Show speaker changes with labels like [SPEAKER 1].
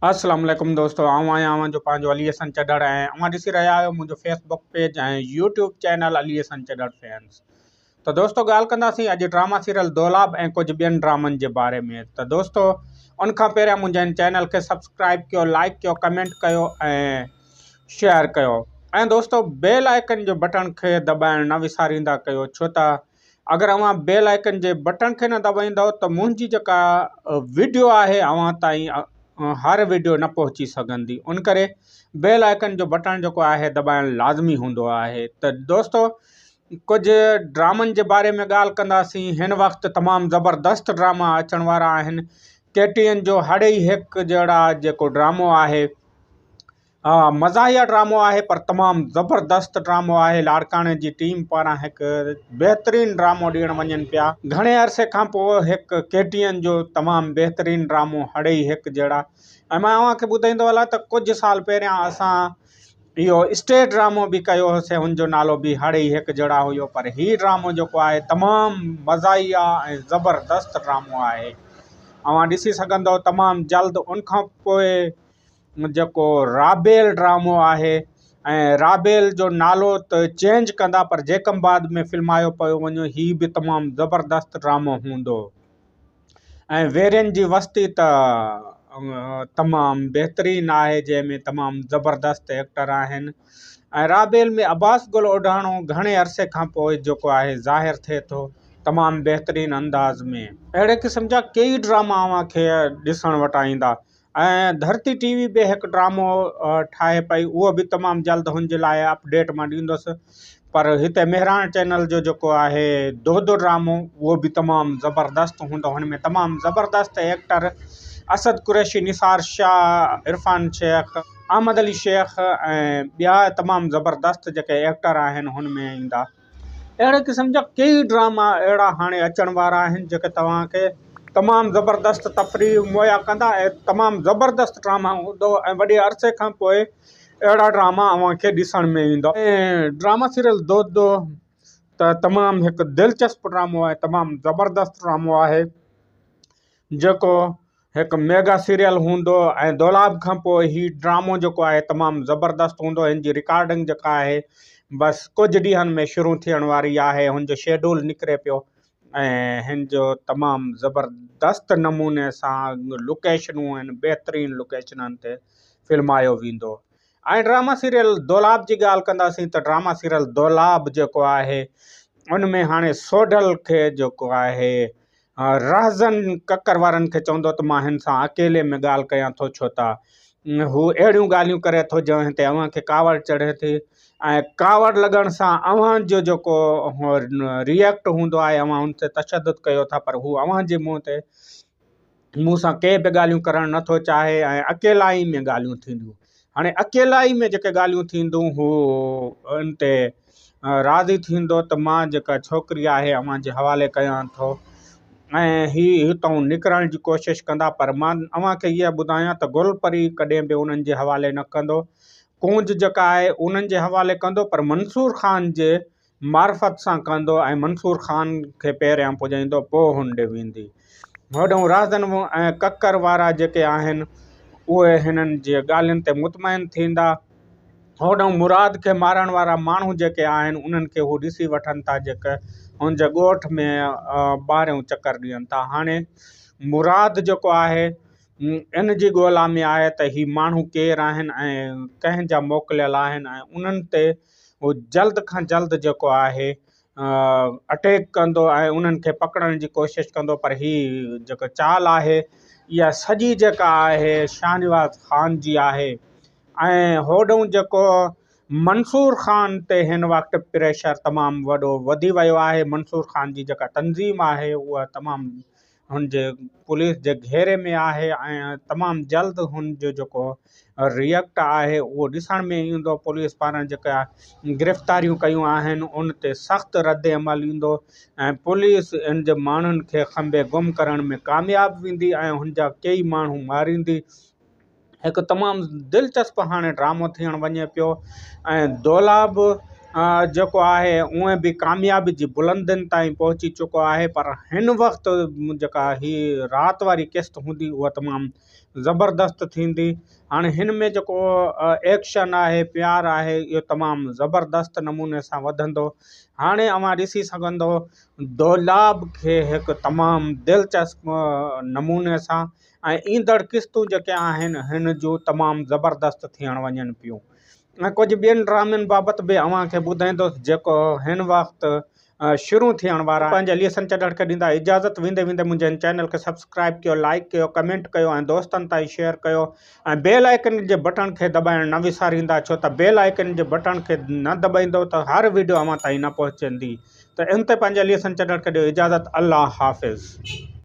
[SPEAKER 1] अस्सलाम वालेकुम दोस्तों, आऊं आहियां जो पंहिंजो अली हसन चढ़ड़ ऐं अवां ॾिसी रहिया आहियो मुंहिंजो फेसबुक पेज ऐं यूट्यूब चैनल अली हसन चढ़ड़ फैंस। तो दोस्तों ॻाल्हि कंदासीं अॼु ड्रामा सीरियल दौलाब ऐं कुझु ॿियनि ड्रामनि जे बारे में। त दोस्तों उन खां पहिरियां मुंहिंजे हिन चैनल खे सब्सक्राइब कयो, लाइक कयो, कमेंट कयो ऐं शेयर कयो। ऐं दोस्तों बेल आइकन जो बटन खे दॿाइण न विसारींदा कयो, छो त अगरि अवां बेल आइकन जे बटन खे न दॿाईंदव त मुंहिंजी जेका वीडियो आहे अवां ताईं हर वीडियो न पहुची सघंदी। उन करे बेल आइकन जो बटन जेको आहे दॿाइण लाज़मी हूंदो आहे। त दोस्तों कुझु ड्रामनि जे बारे में ॻाल्हि कंदासीं। हिन वक़्तु तमामु ज़बरदस्त ड्रामा अचण वारा आहिनि। KTN जो हड़े ई हिकु जहिड़ा जेको ड्रामो आहे, मज़ाहिया ड्रामो आहे पर तमामु ज़बरदस्त ड्रामो आहे। लाड़काणे जी टीम पारां हिकु बहितरीनु ड्रामो ॾियण वञनि पिया। घणे अरसे खां पोइ हिकु KTN जो तमामु बहितरीनु ड्रामो हड़े ई हिकु जहिड़ा। ऐं मां अव्हांखे ॿुधाईंदो हलां त कुझु साल पहिरियां असां इहो स्टेज ड्रामो बि कयो हुयोसीं, हुनजो नालो बि हड़े ई हिकु जहिड़ा हुयो। पर हीउ ड्रामो जेको आहे तमामु मज़ाहिया ऐं ज़बरदस्त ड्रामो आहे। अव्हां ॾिसी सघंदव तमामु जल्द। उनखां पोइ जेको राबेल ड्रामो आहे, ऐं राबेल जो नालो त चेंज कंदा पर जेकमबाद में फिल्मायो पियो वञो, हीउ बि तमामु ज़बरदस्त ड्रामो हूंदो। ऐं वेरियन जी वस्ती त तमामु बहितरीनु आहे, जंहिंमें तमामु ज़बरदस्त एक्टर आहिनि। ऐं राबेल में अब्बास गुल ओढाणो घणे अरसे खां पोइ जेको आहे ज़ाहिर थिए थो तमामु बहितरीनु अंदाज़ में। अहिड़े क़िस्म जा कई ड्रामा अव्हांखे ॾिसण वटि ईंदा। ऐं धरती TV बि हिकु ड्रामो ठाहे पई, उहो बि तमामु जल्द हुनजे लाइ अपडेट मां ॾींदुसि। पर हिते मेहरान चैनल जो जेको आहे दो ड्रामो, उहो बि तमामु ज़बरदस्त हूंदो। हुन में तमामु ज़बरदस्त एक्टर असद कुरैशी, निसार शाह, इरफान शेख, अहमद अली शेख ऐं ॿिया तमामु ज़बरदस्त जेके एक्टर आहिनि हुन में ईंदा। अहिड़े क़िस्म जा कई ड्रामा अहिड़ा हाणे अचण वारा आहिनि जेके तव्हांखे तमामु ज़बरदस्त तफ़रीह मुहैया कंदा ऐं तमामु ज़बरदस्त ड्रामा हूंदो। ऐं वॾे अरसे खां पोइ अहिड़ा ड्रामा अव्हांखे ॾिसण में ईंदो। ऐं ड्रामा सीरियल दो त तमामु हिकु दिलचस्प ड्रामो आहे, तमामु ज़बरदस्त ड्रामो आहे, जेको हिकु मेगा सीरियल हूंदो। ऐं दौलाब खां पोइ हीउ ड्रामो जेको आहे तमामु ज़बरदस्त हूंदो। हिन जी रिकॉर्डिंग जेका आहे बसि कुझु ॾींहंनि में शुरू थियण वारी आहे। हुनजो शेड्यूल निकिरे पियो ऐं हिन जो तमामु ज़बरदस्त नमूने सां लोकेशनूं आहिनि, बहितरीनु लोकेशननि ते फिल्मायो वेंदो। ऐं ड्रामा सीरियल दौलाब जी ॻाल्हि कंदासीं त ड्रामा सीरियल दौलाब जेको आहे उन में हाणे सोढल खे जेको आहे रहज़न ककर वारनि खे चवंदो त मां हिन सां अकेले में ॻाल्हि कयां थो, छो त हू अहिड़ियूं ॻाल्हियूं करे थो जंहिं ते अव्हांखे कावड़ चढ़े थी। ऐं कावड़ लॻण सां अव्हांजो जेको रिएक्ट हूंदो आहे, अव्हां हुन ते तशदुद कयो था, पर हू अव्हांजे मुंहं ते मूं सां के बि ॻाल्हियूं करणु नथो चाहे ऐं अकेलाई में ॻाल्हियूं थींदियूं। हाणे अकेलाई में जेके ॻाल्हियूं थींदियूं हू उन ते राज़ी थींदो त मां जेका छोकिरी आहे अव्हांजे हवाले कयां थो ऐं हीउ हितां निकिरण जी कोशिशि कंदा। पर मां अव्हांखे इहा ॿुधायां त गुलपरी कॾहिं बि उन्हनि जे हवाले न कंदो। कूंज जेका आहे उन्हनि जे हवाले कंदो, पर मंसूर ख़ान जे मार्फत सां कंदो ऐं मंसूर ख़ान खे पहिरियां पुॼाईंदो, पोइ हुन ॾे वेंदी। होॾऊं राज़न ऐं ककर वारा जेके आहिनि उहे हिननि जे ॻाल्हियुनि ते मुतमइन थींदा। होॾऊं मुराद खे मारण वारा माण्हू जेके आहिनि उन्हनि खे हू ॾिसी वठनि था जेके हुनजे ॻोठ में ॿाहिरियों चकर ॾियनि था। हाणे मुराद जेको आहे इन जी ॻोल्हा में आहे त ही माण्हू केरु आहिनि ऐं कंहिंजा मोकिलियल आहिनि, ऐं उन्हनि ते हू जल्द खां जल्द जेको आहे अटैक कंदो ऐं उन्हनि खे पकड़ण जी कोशिशि कंदो। पर हीअ जेको चाल आहे इहा सॼी जेका आहे शाहनवाज़ ख़ान जी आहे। ऐं होॾऊं जेको मंसूर ख़ान ते हिन वक़्तु प्रेशर तमामु वॾो वधी वियो आहे। मंसूर ख़ान जी जेका तंज़ीम आहे उहा तमामु हुनजे पुलिस जे घेरे में आहे ऐं तमामु जल्द हुनजो जेको रिएक्ट आहे उहो ॾिसण में ईंदो। पुलिस पारां जेका गिरफ़्तारियूं कयूं आहिनि उन ते सख़्तु रद्द अमल ईंदो ऐं पुलिस इन जे माण्हुनि खे खंबे गुम करण में कामयाबु वेंदी ऐं हुनजा कई माण्हू मारींदी। हिकु तमामु दिलचस्प हाणे ड्रामो थियण वञे पियो। ऐं दौलाब जेको आहे उहे बि कामयाबी जी बुलंदियुनि ताईं पहुची चुको आहे। पर हिन वक़्तु जेका ही राति वारी किस्त हूंदी उहा तमामु ज़बरदस्त थींदी। हाणे हिन में जेको एक्शन आहे, प्यार आहे, इहो तमामु ज़बरदस्त नमूने सां वधंदो। हाणे अवां ॾिसी सघंदो दौलाब खे हिकु तमामु दिलचस्प नमूने सां ऐं ईंदड़ क़िस्तूं जेके आहिनि हिन जूं तमामु ज़बरदस्त थियण वञनि पियूं। ऐं कुझु ॿियनि ड्रामनि बाबति बि अव्हां खे ॿुधाईंदुसि जेको हिन वक़्तु शुरू थियण वारा। पंहिंजे अलीहसन चॾड़ खे ॾींदा इजाज़त। वेंदे वेंदे मुंहिंजे चैनल खे सब्सक्राइब कयो, लाइक कयो, कमेंट कयो ऐं दोस्तनि ताईं शेयर कयो ऐं बेल आइकन जे बटन खे दॿाइण न विसारींदा, छो त बेल आइकन जे बटन खे न दॿाईंदो त हर वीडियो अव्हां ताईं न पहुचंदी। त इन ते पंहिंजे अलीहसन चॾड़ खे ॾियो इजाज़त। अल्लाह हाफ़िज़।